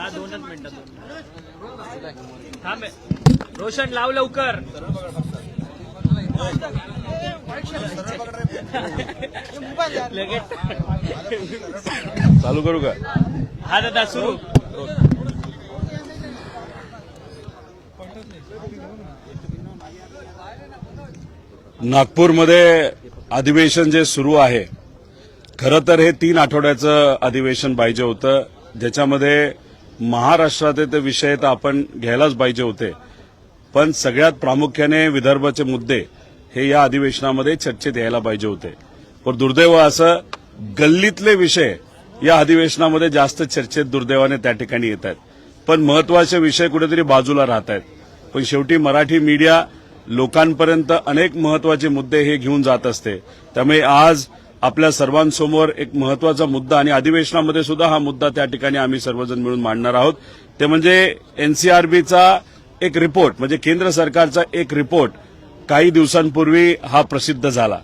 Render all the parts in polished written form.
दोनच मिनिटं थांब. रोशन लाव लवकर. चालू करू का? हा दादा सुरू. नागपूरमध्ये अधिवेशन जे सुरू आहे, खरं तर हे 3 आठवड्याचं अधिवेशन पाहिजे होतं, ज्याच्यामध्ये महाराष्ट्राचे विषय तर आपण घ्यायलाच पाहिजे होते, पण सगळ्यात प्रामुख्याने विदर्भाचे मुद्दे हे या अधिवेशनामध्ये चर्चेत यायला पाहिजे होते. पण दुर्दैव असं गल्लीतले विषय या अधिवेशनामध्ये जास्त चर्चेत दुर्दैवाने त्या ठिकाणी येत आहेत, पण महत्वाचे विषय कुठेतरी बाजूला राहत आहेत. पण शेवटी मराठी मीडिया लोकांपर्यंत अनेक महत्वाचे मुद्दे हे घेऊन जात असते. त्यामुळे आज आपल्या सर्वांसमोर एक महत्वाचा मुद्दा आणि अधिवेशनामध्ये सुद्धा हा मुद्दा त्या ठिकाणी आम्ही सर्वजण मिळून मांडणार आहोत. ते म्हणजे एनसीआरबीचा एक रिपोर्ट, म्हणजे केंद्र सरकारचा एक रिपोर्ट काही दिवसांपूर्वी हा प्रसिद्ध झाला.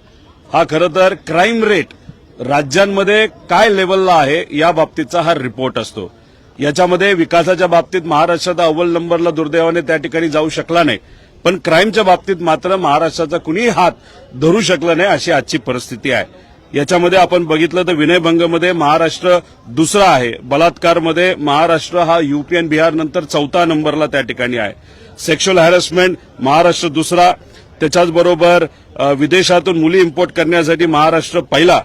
हा खरं तर क्राईम रेट राज्यांमध्ये काय लेवलला आहे या बाबतीचा हा रिपोर्ट असतो. याच्यामध्ये विकासाच्या बाबतीत महाराष्ट्राचा अव्वल नंबरला दुर्दैवाने त्या ठिकाणी जाऊ शकला नाही, पण क्राईमच्या बाबतीत मात्र महाराष्ट्राचा कुणीही हात धरू शकला नाही, अशी आजची परिस्थिती आहे. याच्यामध्ये आपण बघितलं तर विनयभंगमध्ये महाराष्ट्र दुसरा आहे, बलात्कारमध्ये महाराष्ट्र हा यूपी आणि बिहार नंतर 4था नंबरला त्या ठिकाणी आहे, सेक्शुअल हॅरेसमेंट महाराष्ट्र दुसरा, त्याच्याचबरोबर विदेशातून मुली इम्पोर्ट करण्यासाठी महाराष्ट्र पहिला,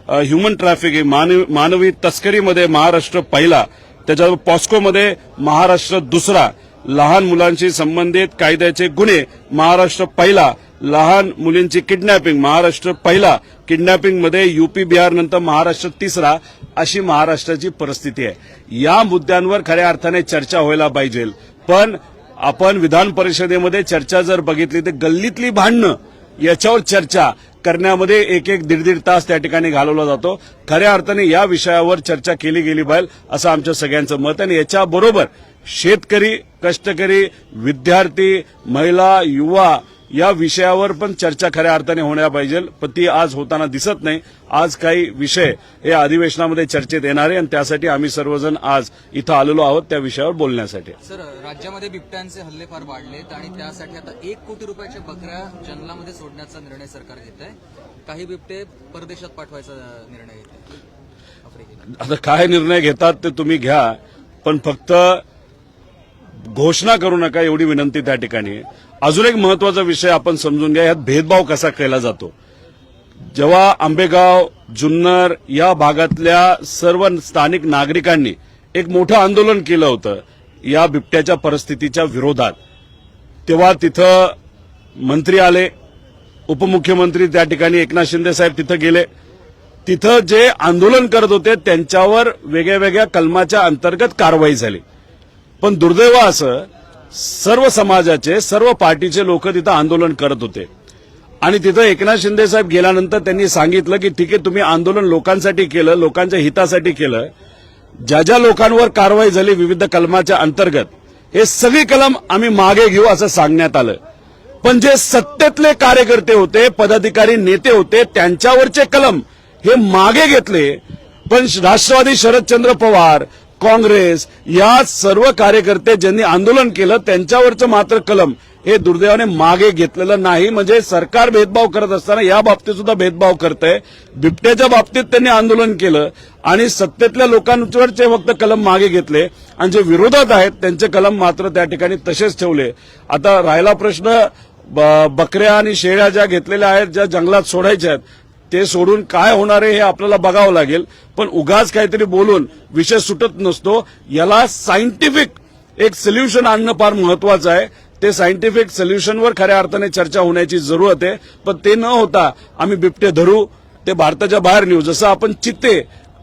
ह्युमन ट्रॅफिकिंग मानवी तस्करीमध्ये महाराष्ट्र पहिला, त्याच्यावर पॉस्कोमध्ये महाराष्ट्र दुसरा, लहान मुलांशी संबंधित कायद्याचे गुन्हे महाराष्ट्र पहिला, लहान मुलींची किडनॅपिंग महाराष्ट्र पहिला, किडनॅपिंगमध्ये यूपी बिहार नंतर महाराष्ट्र तिसरा, अशी महाराष्ट्राची परिस्थिती आहे. या मुद्द्यांवर खऱ्या अर्थाने चर्चा व्हायला पाहिजे. पण आपण विधान परिषदेमध्ये चर्चा जर बघितली तर गल्लीतली भांडणं याच्यावर चर्चा करण्यामध्ये एक दीड तास त्या ठिकाणी घालवला जातो. खऱ्या अर्थाने या विषयावर चर्चा केली गेली पाहिजे असं आमच्या सगळ्यांचं मत. आणि याच्याबरोबर शेतकरी, कष्टकरी, विद्यार्थी, महिला, युवा या विषयावर पण चर्चा खऱ्या अर्थाने होण्या पाहिजे, पण ती आज होताना दिसत नाही. आज काही विषय हे अधिवेशनामध्ये चर्चेत येणार आहे आणि त्यासाठी आम्ही सर्वजण आज इथं आलेलो आहोत त्या विषयावर बोलण्यासाठी. सर, राज्यामध्ये बिबट्यांचे हल्ले फार वाढलेत आणि त्यासाठी आता 1 कोटी रुपयाच्या बकऱ्या जंगलामध्ये सोडण्याचा निर्णय सरकार घेत आहे. काही बिबटे परदेशात पाठवायचा निर्णय घेत आहे. आता काय निर्णय घेतात ते तुम्ही घ्या, पण फक्त घोषणा करू नका एवढी विनंती त्या ठिकाणी. अजून एक महत्वाचा विषय आपण समजून घ्या, यात भेदभाव कसा केला जातो. जेव्हा आंबेगाव, जुन्नर या भागातल्या सर्व स्थानिक नागरिकांनी एक मोठं आंदोलन केलं होतं या बिबट्याच्या परिस्थितीच्या विरोधात, तेव्हा तिथं मंत्री आले, उपमुख्यमंत्री त्या ठिकाणी एकनाथ शिंदे साहेब तिथं गेले. तिथं जे आंदोलन करत होते त्यांच्यावर वेगळ्या कलमाच्या अंतर्गत कारवाई झाली. पण दुर्दैव असं सर्व समाजाचे, सर्व पार्टीचे लोक तिथं आंदोलन करत होते आणि तिथं एकनाथ शिंदे साहेब गेल्यानंतर त्यांनी सांगितलं की ठीक आहे, तुम्ही आंदोलन लोकांसाठी केलं, लोकांच्या हितासाठी केलं, ज्या ज्या लोकांवर कारवाई झाली विविध कलमाच्या अंतर्गत हे सगळी कलम आम्ही मागे घेऊ असं सांगण्यात आलं. पण जे सत्तेतले कार्यकर्ते होते, पदाधिकारी, नेते होते, त्यांच्यावरचे कलम हे मागे घेतले. पण राष्ट्रवादी, शरदचंद्र पवार, काँग्रेस या सर्व कार्यकर्ते ज्यांनी आंदोलन केलं त्यांच्यावरचं मात्र कलम हे दुर्दैवाने मागे घेतलेलं नाही. म्हणजे सरकार भेदभाव करत असताना या बाबतीत सुद्धा भेदभाव करतंय. बिबट्याच्या बाबतीत त्यांनी आंदोलन केलं आणि सत्तेतल्या लोकांवरचे फक्त कलम मागे घेतले आणि जे विरोधात आहेत त्यांचे कलम मात्र त्या ठिकाणी तसेच ठेवले. आता राहिला प्रश्न बकऱ्या आणि शेळ्या ज्या घेतलेल्या आहेत, ज्या जंगलात सोडायच्या आहेत, ते सोडून काय होणार आहे हे आपल्याला बघावं लागेल. पण उगाच काहीतरी बोलून विषय सुटत नसतो. याला सायंटिफिक एक सोल्युशन आणणं फार महत्वाचं आहे. ते सायंटिफिक सोल्युशनवर खऱ्या अर्थाने चर्चा होण्याची जरूरत आहे. पण ते न होता आम्ही बिबटे धरू, ते भारताच्या बाहेर नेऊ. जसं आपण चित्ते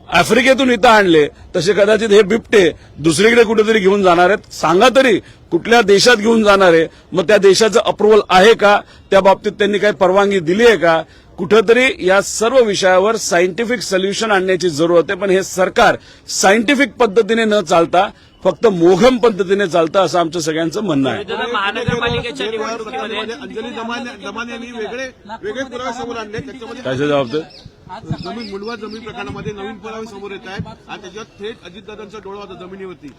आफ्रिकेतून इथं आणले तसे कदाचित हे बिबटे दुसरीकडे कुठेतरी घेऊन जाणार आहेत. सांगा तरी कुठल्या देशात घेऊन जाणार आहे, मग त्या देशाचं अप्रुव्हल आहे का, त्या बाबतीत त्यांनी काही परवानगी दिली आहे का. कुठेतरी या सर्व विषयावर सायंटिफिक सोल्युशन आणण्याची जरूरत आहे. पण हे सरकार सायंटिफिक पद्धतीने न चालता फक्त मोघम पद्धतीने चालतं असं आमचं सगळ्यांचं म्हणणं आहे. महानगरपालिकेच्या निवडणुकीमध्ये अंजली दमाने यांनी वेगळे पुरावे समोर आणले, त्याच्यामध्ये काय जबाबदार जमीन मुलवा जमीन प्रकरणामध्ये नवीन पुरावे समोर येत आहेत आणि त्याच्यात थेट अजितदादांचा डोळा होता जमिनीवरती.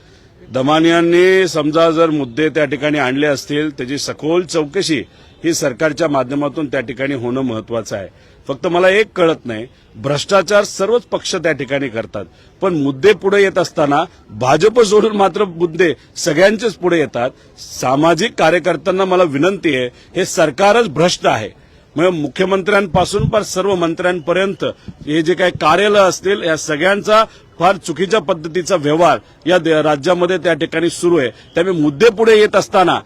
दमानियांनी समजा जर मुद्दे त्या ठिकाणी आणले असतील त्याची सखोल चौकशी ही सरकारच्या माध्यमातून त्या ठिकाणी होणं महत्वाचं आहे. फक्त मला एक कळत नाही, भ्रष्टाचार सर्वच पक्ष त्या ठिकाणी करतात, पण मुद्दे पुढे येत असताना भाजप सोडून मात्र मुद्दे सगळ्यांचेच पुढे येतात. सामाजिक कार्यकर्त्यांना मला विनंती आहे, हे सरकारच भ्रष्ट आहे. म्हणजे मुख्यमंत्र्यांपासून पण सर्व मंत्र्यांपर्यंत हे जे काही कार्यालय असतील या सगळ्यांचा फार चुकीच्या पद्धतीचा व्यवहार या राज्यामध्ये त्या ठिकाणी सुरू आहे. त्यामुळे मुद्दे पुढे येत असताना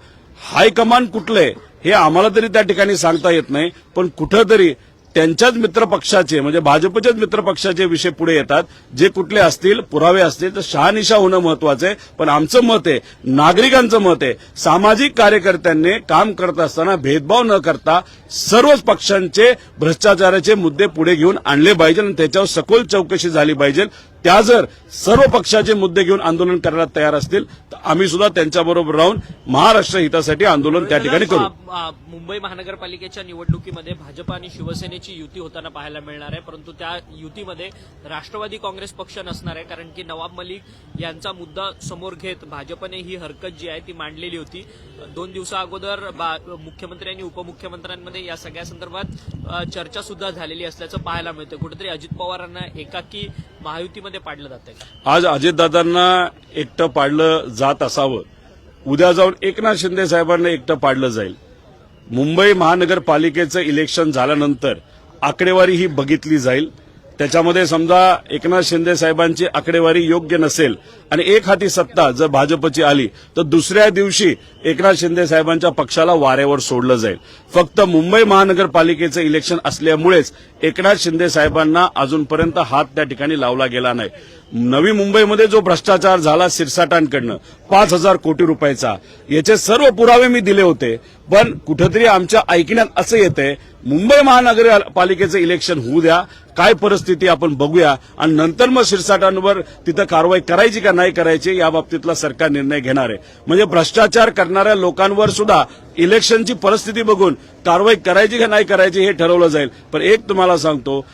हायकमांड कुठले हे आम्हाला तरी त्या ठिकाणी सांगता येत नाही, पण कुठंतरी त्यांच्याच मित्रपक्षाचे म्हणजे भाजपच्याच मित्रपक्षाचे विषय पुढे येतात. जे कुठले असतील पुरावे असतील तर शहानिशा होणं महत्वाचं आहे. पण आमचं मत आहे, नागरिकांचं मत आहे, सामाजिक कार्यकर्त्यांनी काम करत असताना भेदभाव न करता सर्वच पक्षांचे भ्रष्टाचाराचे मुद्दे पुढे घेऊन आणले पाहिजे आणि त्याच्यावर सखोल चौकशी झाली पाहिजे. त्या जर सर्व पक्षाचे मुद्दे घेऊन आंदोलन करायला तयार असतील तर आम्ही सुद्धा त्यांच्याबरोबर राहून महाराष्ट्र हितासाठी आंदोलन त्या ठिकाणी करू. मुंबई महानगरपालिकेच्या निवडणुकीमध्ये भाजप आणि शिवसेनेची युती होताना पाहायला मिळणार आहे, परंतु त्या युतीमध्ये राष्ट्रवादी काँग्रेस पक्ष नसणार आहे, कारण की नवाब मलिक यांचा मुद्दा समोर घेत भाजपने ही हरकत जी आहे ती मांडलेली होती. 2 दिवसा अगोदर मुख्यमंत्री आणि उपमुख्यमंत्र्यांमध्ये या सगळ्या संदर्भात चर्चा सुद्धा झालेली असल्याचं पाहायला मिळतं. कुठेतरी अजित पवारांना एकाकी महायुतीमध्ये पाडलं जातंय. आज अजितदादांना एकटं पाडलं जात असावं, उद्या जाऊन एकनाथ शिंदे साहेबांना एकटं पाडलं जाईल. मुंबई महानगरपालिकेचं इलेक्शन झाल्यानंतर आकडेवारी ही बघितली जाईल. त्याच्यामध्ये समजा एकनाथ शिंदे साहेबांची आकडेवारी योग्य नसेल आणि एक हाती सत्ता जर भाजपची आली तर दुसऱ्या दिवशी एकनाथ शिंदे साहेबांच्या पक्षाला वाऱ्यावर सोडलं जाईल. फक्त मुंबई महानगरपालिकेचं इलेक्शन असल्यामुळेच एकनाथ शिंदे साहेबांना अजूनपर्यंत हात त्या ठिकाणी लावला गेला नाही. नवी मुंबईमध्ये जो भ्रष्टाचार झाला सिरसाटांकडनं 5,000 कोटी रुपयाचा, याचे सर्व पुरावे मी दिले होते, पण कुठेतरी आमच्या ऐकण्यात असं येतंय मुंबई महानगरपालिकेचं इलेक्शन होऊ द्या, काय परिस्थिती आपण बघूया आणि नंतर मग सिरसाटांवर तिथं कारवाई करायची का नाही करायची या बाबतीतला सरकार निर्णय घेणार आहे. म्हणजे भ्रष्टाचार करणाऱ्या लोकांवर सुद्धा इलेक्शनची परिस्थिती बघून कारवाई करायची का नाही करायची हे ठरवलं जाईल. पण एक तुम्हाला सांगतो,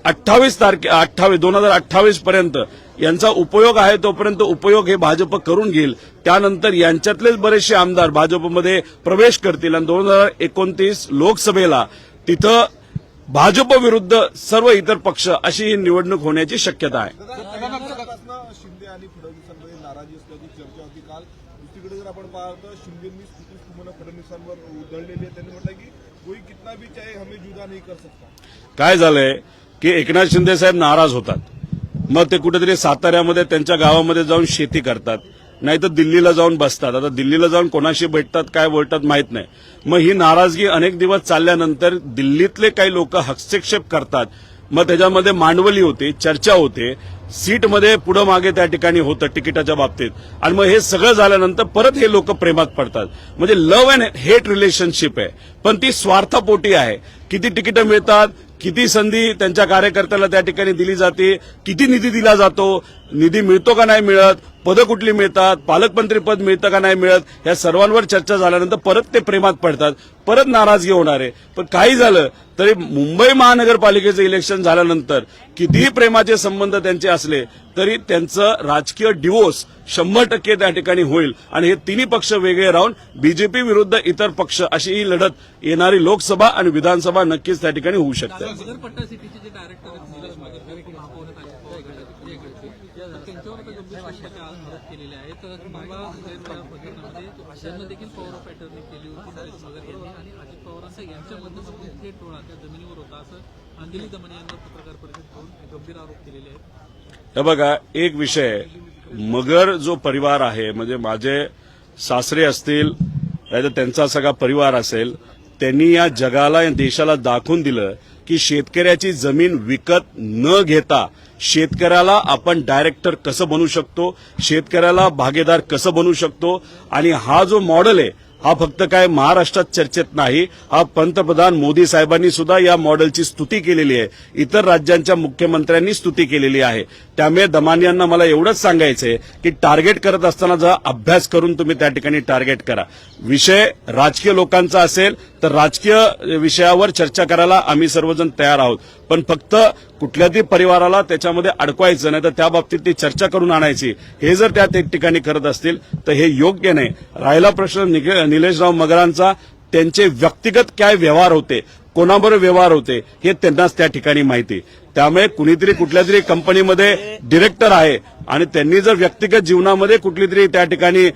2028 पर्यंत यांचा उपयोग आहे तोपर्यंत उपयोग हे भाजप करून घेईल. त्यानंतर यांच्यातलेच बरेचसे आमदार भाजपमध्ये प्रवेश करतील आणि 2029 लोकसभेला तिथं भाजप विरुद्ध सर्व इतर पक्ष अशी ही निवडणूक होण्याची शक्यता आहे. शिंदे आणि फडणवीसांमध्ये नाराजी असल्याची चर्चा होती काल. दुसरीकडे जर आपण पाहतो शिंदेंनी स्तुती फडणवीसांवर उधळलेली आहे. त्यांनी म्हटलं की कोई कितना भी चाहे हमें जुदा नहीं कर सकता. काय झालंय की एकनाथ शिंदे साहेब नाराज होतात, मग ते कुठेतरी साताऱ्यामध्ये त्यांच्या गावामध्ये जाऊन शेती करतात, नाही तर दिल्लीला जाऊन बसतात. आता दिल्लीला जाऊन कोणाशी भेटतात काय बोलतात माहित नाही. मग ही नाराजगी अनेक दिवस चालल्यानंतर दिल्लीतले काही लोक हस्तक्षेप करतात. मग त्याच्यामध्ये मांडवली होते, चर्चा होते, सीटमध्ये पुढं मागे त्या ठिकाणी होतं तिकिटाच्या बाबतीत. आणि मग हे सगळं झाल्यानंतर परत हे लोक प्रेमात पडतात. म्हणजे लव्ह अँड हेट रिलेशनशिप आहे, पण ती स्वार्थापोटी आहे. किती तिकीटं मिळतात, किती संधी त्यांच्या कार्यकर्त्याला त्या ठिकाणी दिली जाते, किती निधी दिला जातो, निधी मिळतो का नाही मिळत, पदं कुठली मिळतात, पालकमंत्री पद मिळतं का नाही मिळत, या सर्वांवर चर्चा झाल्यानंतर परत ते प्रेमात पडतात, परत नाराजगी होणार आहे. पण काही झालं तरी मुंबई महानगरपालिकेचं इलेक्शन झाल्यानंतर कितीही प्रेमाचे संबंध त्यांचे असले तरी त्यांचं राजकीय डिवोर्स 100% त्या ठिकाणी होईल आणि हे तिन्ही पक्ष वेगळे राहून बीजेपी विरुद्ध इतर पक्ष अशी ही लढत येणारी लोकसभा आणि विधानसभा नक्कीच त्या ठिकाणी होऊ शकते. नगरपट्टा सिटीचे जे डायरेक्टर आहेत त्यांच्यावर आता गंभीर आरोप केलेले आहेत. तर मागल्या प्रकरणामध्ये अशांना देखील पॉवर ऑफ अटर्नी केली होती नरेश मगर यांनी आणि अजित पवारांचा यांच्यामध्ये थेट डोळा त्या जमिनीवर होता असं अंजली दमने यांना पत्रकार परिषद करून गंभीर आरोप केलेले आहेत. हे बघा, एक विषय, मगर जो परिवार आहे म्हणजे माझे सासरे असतील नाही तर त्यांचा सगळा परिवार असेल, त्यांनी या जगाला या देशाला दाखवून दिलं की शेतकऱ्याची जमीन विकत न घेता शेतकऱ्याला आपण डायरेक्टर कसं बनवू शकतो, शेतकऱ्याला भागीदार कसं बनवू शकतो. आणि हा जो मॉडेल आहे हा फक्त काय महाराष्ट्रात चर्चेत नाही, हा पंतप्रधान मोदी साहेबांनी सुद्धा या मॉडेलची स्तुती केलेली आहे, इतर राज्यांच्या मुख्यमंत्र्यांनी स्तुती केलेली आहे. त्यामुळे दमानी यांना मला एवढंच सांगायचंय की टार्गेट करत असताना जरा अभ्यास करून तुम्ही त्या ठिकाणी टार्गेट करा. विषय राजकीय लोकांचा असेल तर राजकीय विषयावर चर्चा करायला आम्ही सर्वजण तयार आहोत, पण फक्त कुठल्याही परिवाराला त्याच्यामध्ये अडकवायचं नाही तर त्या बाबतीत ती चर्चा करून आणायची, हे जर त्या ठिकाणी करत असतील तर हे योग्य नाही. राहिला प्रश्न निलेशराव मगरांचा, त्यांचे व्यक्तिगत काय व्यवहार होते, कोणाबरोबर व्यवहार होते हे त्यांनाच त्या ठिकाणी माहिती. त्यामुळे कुणीतरी कुठल्या तरी कंपनीमध्ये डिरेक्टर आहे आणि त्यांनी जर व्यक्तिगत जीवनामध्ये कुठली तरी त्या ठिकाणी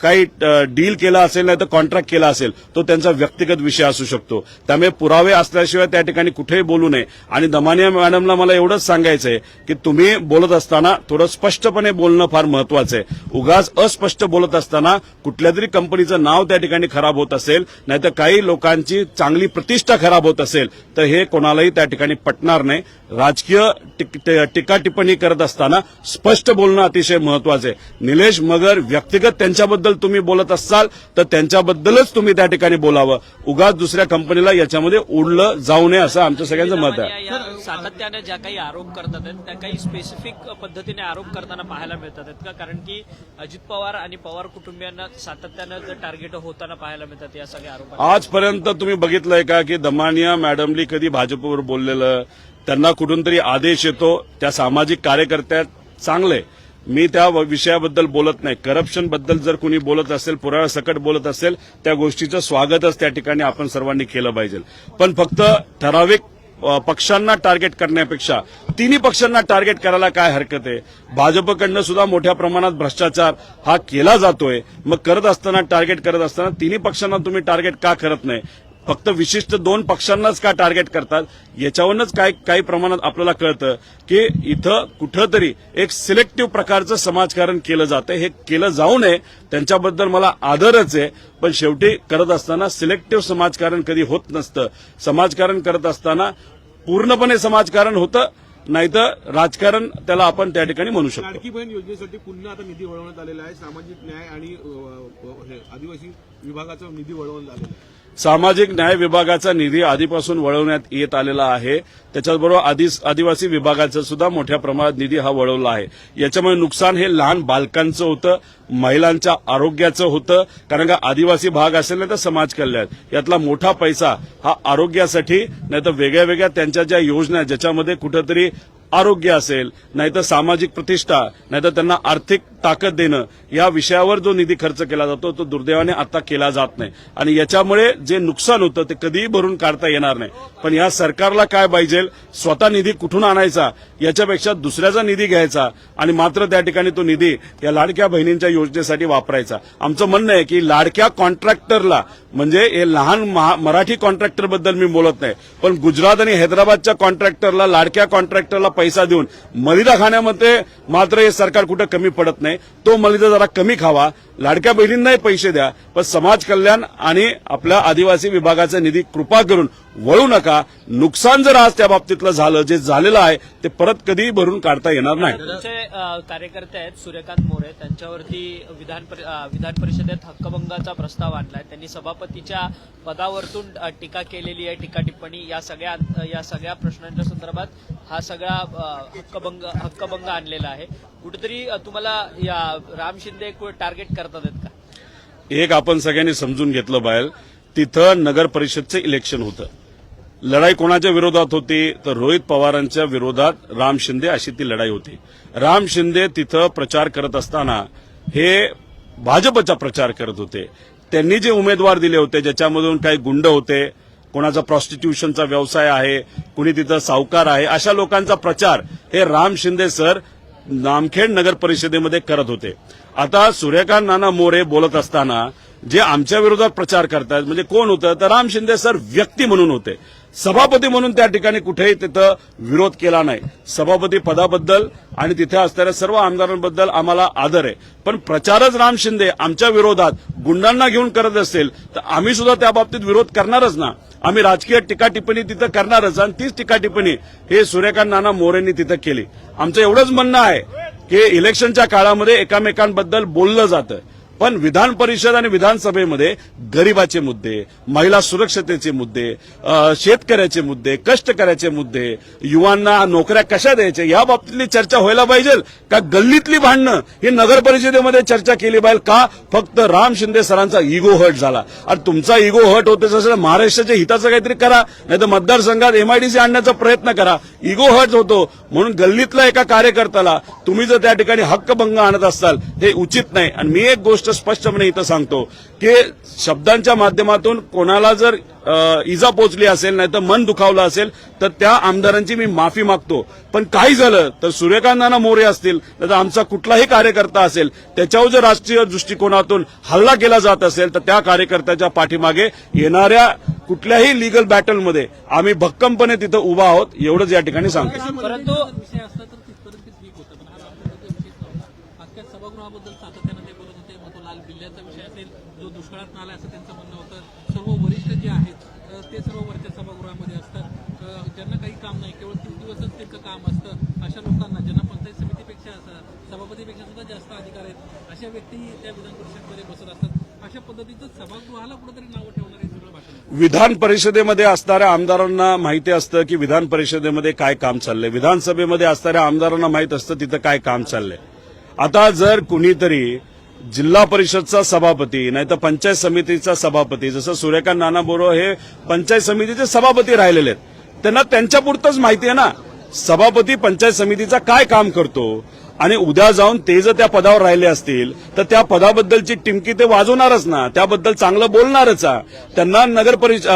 काही डील केला असेल नाही तर कॉन्ट्रॅक्ट केला असेल तो त्यांचा व्यक्तिगत विषय असू शकतो. त्यामुळे पुरावे असल्याशिवाय त्या ठिकाणी कुठेही बोलू नये. आणि दमानिया मॅडमला मला एवढंच सांगायचंय की तुम्ही बोलत असताना थोडं स्पष्टपणे बोलणं फार महत्वाचं आहे. उगाच अस्पष्ट बोलत असताना कुठल्या तरी कंपनीचं नाव त्या ठिकाणी खराब होत असेल नाहीतर काही लोकांची चांगली प्रतिष्ठा खराब होत असेल तर हे कोणालाही त्या ठिकाणी पटणार नाही. राजकीय टीका टिप्पणी करत असताना स्पष्ट बोलणं अतिशय महत्वाचं आहे. निलेश मगर व्यक्तिगत त्यांच्याबद्दल तुम्ही बोलत असाल तर त्यांच्याबद्दलच तुम्ही त्या ठिकाणी बोलावं. उगाच दुसऱ्या कंपनीला याच्यामध्ये उडलं जाऊ नये असं आमचं सगळ्यांचं मत आहे. या सातत्याने ज्या काही आरोप करतात आहेत त्या काही स्पेसिफिक पद्धतीने आरोप करताना पाहायला मिळतात आहेत का? कारण की अजित पवार आणि पवार कुटुंबियांना सातत्यानं टार्गेट होताना पाहायला मिळतात या सगळ्या आरोप. आजपर्यंत तुम्ही बघितलंय का की दमानिया मॅडमनी कधी भाजपवर बोललेलं, त्यांना कुठून तरी आदेश येतो, त्या सामाजिक कार्यकर्त्या चांगले, मी त्या विषयाबद्दल बोलत नाही. करप्शन बद्दल जर कुणी बोलत असेल, पुराव्यासकट बोलत असेल, त्या गोष्टीचं स्वागतच त्या ठिकाणी आपण सर्वांनी केलं पाहिजे. पण फक्त ठराविक पक्षांना टार्गेट करण्यापेक्षा तिन्ही पक्षांना टार्गेट करायला काय हरकत आहे? भाजपकडनं सुद्धा मोठ्या प्रमाणात भ्रष्टाचार हा केला जातोय. मग करत असताना टार्गेट करत असताना तिन्ही पक्षांना तुम्ही टार्गेट का करत नाही? फक्त विशिष्ट 2 पक्षांनाच का टार्गेट करतात? याच्यावरूनच काही प्रमाणात आपल्याला कळतं की इथं कुठंतरी एक सिलेक्टिव्ह प्रकारचं समाजकारण केलं जातं. हे केलं जाऊ नये, त्यांच्याबद्दल मला आदरच आहे, पण शेवटी करत असताना सिलेक्टिव्ह समाजकारण कधी होत नसतं. समाजकारण करत असताना पूर्णपणे समाजकारण होतं, नाहीतर राजकारण त्याला आपण त्या ठिकाणी म्हणू शकतो. लाडकी बहीण योजनेसाठी पुन्हा आता निधी वळवण्यात आलेला आहे. सामाजिक न्याय आणि आदिवासी विभागाचा निधी वळवण्यात आलेला आहे. सामाजिक न्याय विभागाचा निधी आधीपासून वळवण्यात येत आलेला आहे. त्याच्याचबरोबर आदिवासी विभागाचा सुद्धा मोठ्या प्रमाणात निधी हा वळवला आहे. याच्यामुळे नुकसान हे लहान बालकांचं होतं, महिलांच्या आरोग्याचं होतं, कारण का आदिवासी भाग असेल नाही तर समाज कल्याण यातला मोठा पैसा हा आरोग्यासाठी नाही तर वेगळ्या वेगळ्या त्यांच्या ज्या योजना ज्याच्यामध्ये कुठंतरी आरोग्य असेल, नाहीतर सामाजिक प्रतिष्ठा, नाहीतर त्यांना आर्थिक ताकद देणं, या विषयावर जो निधी खर्च केला जातो तो दुर्दैवाने आता केला जात नाही. आणि याच्यामुळे जे नुकसान होतं ते कधीही भरून काढता येणार नाही. पण या सरकारला काय पाहिजे, स्वतः निधी कुठून आणायचा याच्यापेक्षा दुसऱ्याचा निधी घ्यायचा आणि मात्र त्या ठिकाणी तो निधी या लाडक्या बहिणींच्या योजनेसाठी वापरायचा. आमचं म्हणणं आहे की लाडक्या कॉन्ट्रॅक्टरला, म्हणजे हे लहान मराठी कॉन्ट्रॅक्टरबद्दल मी बोलत नाही, पण गुजरात आणि हैदराबादच्या कॉन्ट्रॅक्टरला, लाडक्या कॉन्ट्रॅक्टरला पैसा देऊन मलिदा खाण्यामध्ये मात्र हे सरकार कुठं कमी पडत नाही. तो मलिदा जरा कमी खावा, लाडक्या बहिणींनाही पैसे द्या, पण समाज कल्याण आणि आपल्या आदिवासी विभागाचा निधी कृपा करून वळू नका. नुकसान जर आज त्या बाबतीतलं झालं, जे झालेलं आहे ते परत कधीही भरून काढता येणार नाही. तुमचे कार्यकर्ते आहेत सूर्यकांत मोरे, त्यांच्यावरती विधान परिषदेत हक्कभंगाचा प्रस्ताव आणलाय. त्यांनी सभापतीच्या पदावरतून टीका केलेली आहे, टीका टिप्पणी, या सगळ्या प्रश्नांच्या संदर्भात हा सगळा हक्कभंग आणलेला आहे. कुठेतरी तुम्हाला या राम शिंदे टार्गेट करतात आहेत का? एक आपण सगळ्यांनी समजून घेतलं पाहिजे, तिथं नगर परिषदचं इलेक्शन होतं. लढाई कोणाच्या विरोधात होती तर रोहित पवारांच्या विरोधात राम शिंदे अशी ती लढाई होती. राम शिंदे तिथं प्रचार करत असताना हे भाजपचा प्रचार करत होते. त्यांनी जे उमेदवार दिले होते ज्याच्यामधून काही गुंड होते, कोणाचा प्रॉस्टिट्यूशनचा व्यवसाय आहे, कुणी तिथं सावकार आहे, अशा लोकांचा प्रचार हे राम शिंदे सर नामखेड नगर परिषदेमध्ये करत होते. आता सूर्यकांत नाना मोरे बोलत असताना जे आमच्या विरोधात प्रचार करतात म्हणजे कोण होतं तर राम शिंदे सर व्यक्ती म्हणून होते. सभापती म्हणून त्या ठिकाणी कुठेही तिथं विरोध केला नाही. सभापती पदाबद्दल आणि तिथे असणाऱ्या सर्व आमदारांबद्दल आम्हाला आदर आहे, पण प्रचारच राम शिंदे आमच्या विरोधात गुंडांना घेऊन करत असेल तर आम्ही सुद्धा त्या बाबतीत विरोध करणारच ना. आम्ही राजकीय टीका टिप्पणी तिथं करणारच, आणि तीच टीका टिप्पणी हे सूर्यकांत नाना मोरेंनी तिथं केली. आमचं एवढंच म्हणणं आहे की इलेक्शनच्या काळामध्ये एकामेकांबद्दल बोललं जातं, पण विधान परिषद आणि विधानसभेमध्ये गरिबाचे मुद्दे, महिला सुरक्षतेचे मुद्दे, शेतकऱ्याचे मुद्दे, कष्टकऱ्याचे मुद्दे, युवांना नोकऱ्या कशा द्यायच्या या बाबतीतली चर्चा व्हायला पाहिजे का गल्लीतली भांडणं ही नगर परिषदेमध्ये चर्चा केली पाहिजे का फक्त राम शिंदे सरांचा इगो हर्ट झाला? आणि तुमचा इगो हर्ट होत असेल महाराष्ट्राच्या हिताचं काहीतरी करा, नाही तर मतदारसंघात एमआयडीसी आणण्याचा प्रयत्न करा. इगो हर्ट होतो म्हणून गल्लीतल्या एका कार्यकर्त्याला तुम्ही जर त्या ठिकाणी हक्कभंग आणत असाल हे उचित नाही. आणि मी एक गोष्ट स्पष्टपणे इथं सांगतो की शब्दांच्या माध्यमातून कोणाला जर इजा पोचली असेल नाही तर मन दुखावलं असेल तर त्या आमदारांची मी माफी मागतो. पण काही झालं तर सूर्यकांत मोरे असतील तर आमचा कुठलाही कार्यकर्ता असेल त्याच्यावर जर राष्ट्रीय दृष्टिकोनातून हल्ला केला जात असेल तर त्या कार्यकर्त्याच्या पाठीमागे येणाऱ्या कुठल्याही लिगल बॅटलमध्ये आम्ही भक्कमपणे तिथं उभा आहोत एवढंच या ठिकाणी सांगतो. परंतु विषय असता तर तिथपर्यंत ठीक होतं, पण हा रामटेकचा विषय नव्हता. अख्ख्या सभागृहाबद्दल सातत्यानं ते बोलत होते. मग तो लाल बिल्ल्याचा विषय असेल, जो दुष्काळात आला असं त्यांचं म्हणणं होतं. सर्व वरिष्ठ जे आहेत ते सर्व वरच्या सभागृहामध्ये असतात. ज्यांना काही काम नाही, केवळ 3 दिवसच त्यांचं काम असतं, अशा लोकांना ज्यांना पंचायत समितीपेक्षा सभापतीपेक्षा सुद्धा जास्त अधिकार आहेत, अशा व्यक्ती त्या विधान परिषदेमध्ये बसत असतात. अशा पद्धतीचं सभागृहाला कुठेतरी नावं ठेवणार हे सगळं भाषण. विधान परिषदेमध्ये असणाऱ्या आमदारांना माहिती असतं की विधान परिषदेमध्ये काय काम चाललंय, विधानसभेमध्ये असणाऱ्या आमदारांना माहित असतं तिथं काय काम चाललंय. आता जर कुणीतरी जिल्हा परिषदचा सभापती नाही तर पंचायत समितीचा सभापती, जसं सूर्यकांत नानाबोरो हे पंचायत समितीचे सभापती राहिलेले आहेत, त्यांना त्यांच्यापुरतंच माहिती आहे ना सभापती पंचायत समितीचा काय काम करतो. आणि उद्या जाऊन ते जर त्या पदावर राहिले असतील तर त्या पदाबद्दलची टिमकी ते वाजवणारच ना, त्याबद्दल चांगलं बोलणारच. त्यांना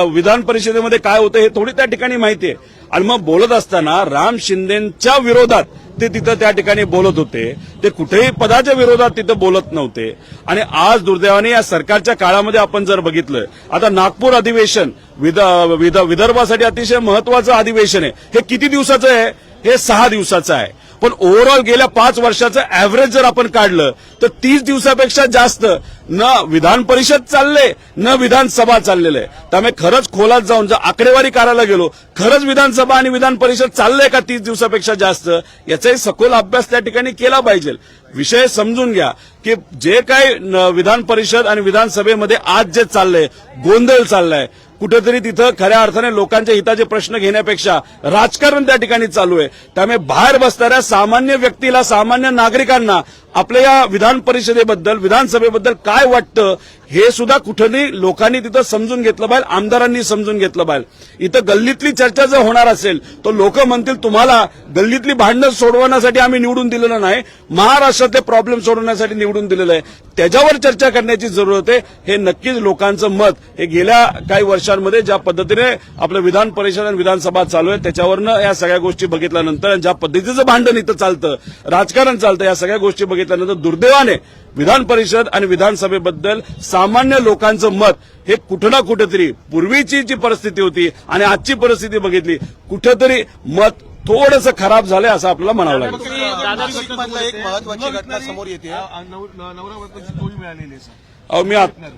विधान परिषदेमध्ये काय होतं हे थोडी त्या ठिकाणी माहिती आहे. आणि मग बोलत असताना राम शिंदेच्या विरोधात ते तिथं त्या ठिकाणी बोलत होते, ते कुठेही पदाच्या विरोधात तिथं बोलत नव्हते. आणि आज दुर्दैवाने या सरकारच्या काळामध्ये आपण जर बघितलं, आता नागपूर अधिवेशन विदर्भासाठी अतिशय महत्वाचं अधिवेशन आहे. हे किती दिवसाचं आहे? हे 6 दिवसाचं आहे. पण ओव्हरऑल गेल्या 5 वर्षाचं ऍव्हरेज जर आपण काढलं तर 30 दिवसापेक्षा जास्त न विधान परिषद चालले न विधानसभा चाललेलं आहे. त्यामुळे खरंच खोलात जाऊन जर आकडेवारी करायला गेलो, खरंच विधानसभा आणि विधान परिषद चाललंय का 30 दिवसापेक्षा जास्त, याचाही सखोल अभ्यास त्या ठिकाणी केला पाहिजे. विषय समजून घ्या की जे काही विधान परिषद आणि विधानसभेमध्ये आज जे चाललंय, गोंधळ चाललाय, कुठेतरी तिथं खऱ्या अर्थाने लोकांच्या हिताचे प्रश्न घेण्यापेक्षा राजकारण त्या ठिकाणी चालू आहे. त्यामुळे बाहेर बसणाऱ्या सामान्य व्यक्तीला, सामान्य नागरिकांना आपल्या या विधान परिषदेबद्दल, विधानसभेबद्दल काय वाटतं हे सुद्धा कुठेतरी लोकांनी तिथं समजून घेतलं पाहिजे, आमदारांनी समजून घेतलं पाहिजे. इथं गल्लीतली चर्चा जर होणार असेल तर लोक म्हणतील तुम्हाला गल्लीतली भांडणं सोडवण्यासाठी आम्ही निवडून दिलेलं नाही, महाराष्ट्रातले प्रॉब्लेम सोडवण्यासाठी निवडून दिलेलं आहे. त्याच्यावर चर्चा करण्याची जरूरत आहे. हे नक्कीच लोकांचं मत हे गेल्या काही वर्षांमध्ये ज्या पद्धतीने आपलं विधान परिषद आणि विधानसभा चालू आहे त्याच्यावरनं या सगळ्या गोष्टी बघितल्यानंतर, ज्या पद्धतीचं भांडण इथं चालतं, राजकारण चालतं, या सगळ्या गोष्टी बघितल्यानंतर दुर्दैवाने विधान परिषद आणि विधानसभेबद्दल सामान्य लोकांचं मत हे कुठं ना कुठेतरी पूर्वीची जी परिस्थिती होती आणि आजची परिस्थिती बघितली कुठेतरी मत थोडंसं खराब झालंय असं आपल्याला म्हणावं लागेल. नाशिकमधला एक महत्वाची घटना समोर येते. नवरा बायकोची जोडी मिळालेली आहे. अहो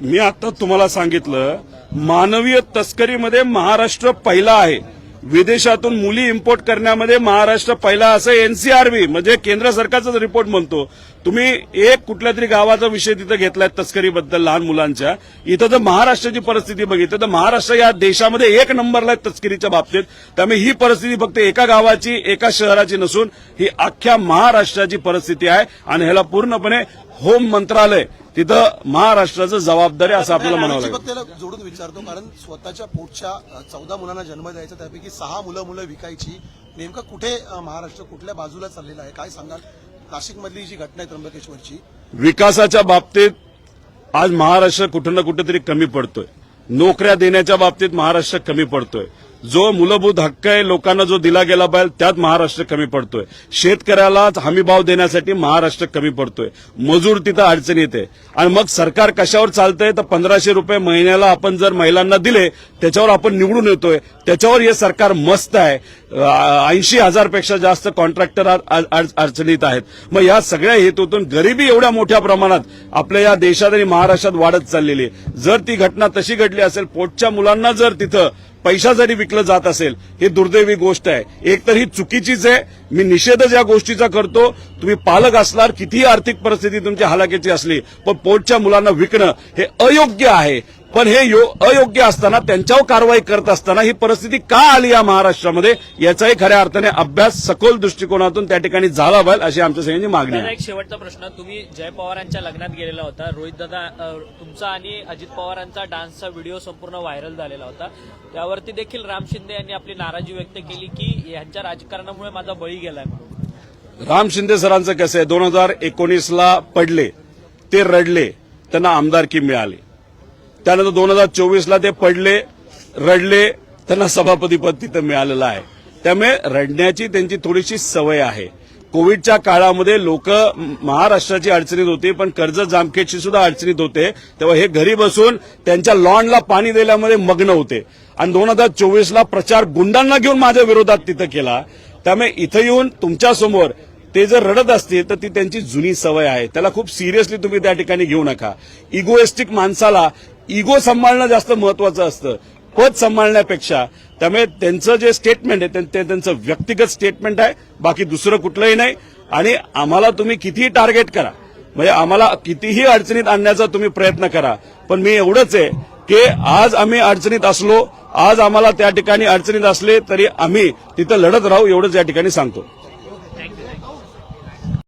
मी आता तुम्हाला सांगितलं, मानवीय तस्करीमध्ये महाराष्ट्र पहिला आहे. विदेशातून मुली इम्पोर्ट करण्यामध्ये महाराष्ट्र पहिला, असं एनसीआरबी म्हणजे केंद्र सरकारचाच रिपोर्ट म्हणतो. तुम्ही एक कुठल्या तरी गावाचा विषय तिथं घेतलाय तस्करीबद्दल लहान मुलांच्या, इथं जर महाराष्ट्राची परिस्थिती बघितली तर महाराष्ट्र या देशामध्ये 1 नंबरला आहे तस्करीच्या बाबतीत. त्यामुळे ही परिस्थिती फक्त एका गावाची, एका शहराची नसून ही अख्ख्या महाराष्ट्राची परिस्थिती आहे. आणि ह्याला पूर्णपणे होम मंत्रालय तिथं महाराष्ट्राचं जबाबदारी असं आपल्याला म्हणावं लागेल. त्याला जोडून विचारतो, कारण स्वतःच्या पोटच्या 14 मुलांना जन्म द्यायचा, त्यापैकी 6 मुलं विकायची. नेमकं कुठे महाराष्ट्र कुठल्या बाजूला चाललेला आहे, काय सांगाल? नाशिकमधली जी घटना आहे त्र्यंबकेश्वरची, विकासाच्या बाबतीत आज महाराष्ट्र कुठं ना कुठेतरी कमी पडतोय. नोकऱ्या देण्याच्या बाबतीत महाराष्ट्र कमी पडतोय. जो मूलभूत हक्क आहे लोकांना जो दिला गेला पाहिजे त्यात महाराष्ट्र कमी पडतोय. शेतकऱ्याला हमीभाव देण्यासाठी महाराष्ट्र कमी पडतोय. मजूर तिथं अडचणी येते. आणि मग सरकार कशावर चालतंय तर 1500 रुपये महिन्याला आपण जर महिलांना दिले त्याच्यावर आपण निवडून येतोय, त्याच्यावर हे सरकार मस्त आहे. 80,000 पेक्षा जास्त कॉन्ट्रॅक्टर अडचणीत आहेत. मग या सगळ्या हेतूतून गरिबी एवढ्या मोठ्या प्रमाणात आपल्या या देशात आणि महाराष्ट्रात वाढत चाललेली आहे. जर ती घटना तशी घडली असेल, पोटच्या मुलांना जर तिथं पैशासाठी विकलं जात असेल ही दुर्दैवी गोष्ट आहे. एक तर ही चुकीचीच आहे, मी निषेधच या गोष्टीचा करतो. तुम्ही पालक असणार, कितीही आर्थिक परिस्थिती तुमची हलाखीची असली, पण पोटच्या मुलांना विकणं हे अयोग्य आहे. पण हे अयोग्य असताना त्यांच्यावर कारवाई करत असताना ही परिस्थिती का आली या महाराष्ट्रामध्ये याचाही खऱ्या अर्थाने अभ्यास सखोल दृष्टिकोनातून त्या ठिकाणी झाला पाहिजे अशी आमच्या सगळ्यांची मागणी दादा, आहे. एक शेवटचा प्रश्न. तुम्ही जय पवारांच्या लग्नात गेलेला होता. रोहित दादा, तुमचा आणि अजित पवारांचा डान्सचा व्हिडिओ संपूर्ण व्हायरल झालेला होता. त्यावरती देखील राम शिंदे यांनी आपली नाराजी व्यक्त केली की यांच्या राजकारणामुळे माझा बळी गेलाय म्हणून. राम शिंदे सरांचं कसं आहे, 2019ला पडले, ते रडले, त्यांना आमदारकी मिळाली. त्यानंतर 2024ला ते पडले, रडले, त्यांना सभापतीपद तिथं मिळालेलं आहे. त्यामुळे रडण्याची त्यांची थोडीशी सवय आहे. कोविडच्या काळामध्ये लोक महाराष्ट्राची अडचणीत होती, पण कर्जत जामखेडची सुद्धा अडचणीत होते. तेव्हा हे घरी बसून त्यांच्या लॉनला पाणी दिल्यामध्ये मग्न होते. आणि 2024ला प्रचार गुंडांना घेऊन माझ्या विरोधात तिथं केला. त्यामुळे इथं येऊन तुमच्यासमोर ते जर रडत असतील तर ती त्यांची जुनी सवय आहे. त्याला खूप सिरियसली तुम्ही त्या ठिकाणी घेऊ नका. इगोइस्टिक माणसाला इगो सांभाळणं जास्त महत्वाचं असतं, पद सांभाळण्यापेक्षा. त्यामुळे त्यांचं जे स्टेटमेंट आहे ते त्यांचं व्यक्तिगत स्टेटमेंट आहे, बाकी दुसरं कुठलंही नाही. आणि आम्हाला तुम्ही कितीही टार्गेट करा, म्हणजे आम्हाला कितीही अडचणीत आणण्याचा तुम्ही प्रयत्न करा, पण मी एवढंच आहे की आज आम्ही अडचणीत असलो, आज आम्हाला त्या ठिकाणी अडचणीत असले तरी आम्ही तिथं लढत राहू, एवढंच या ठिकाणी सांगतो.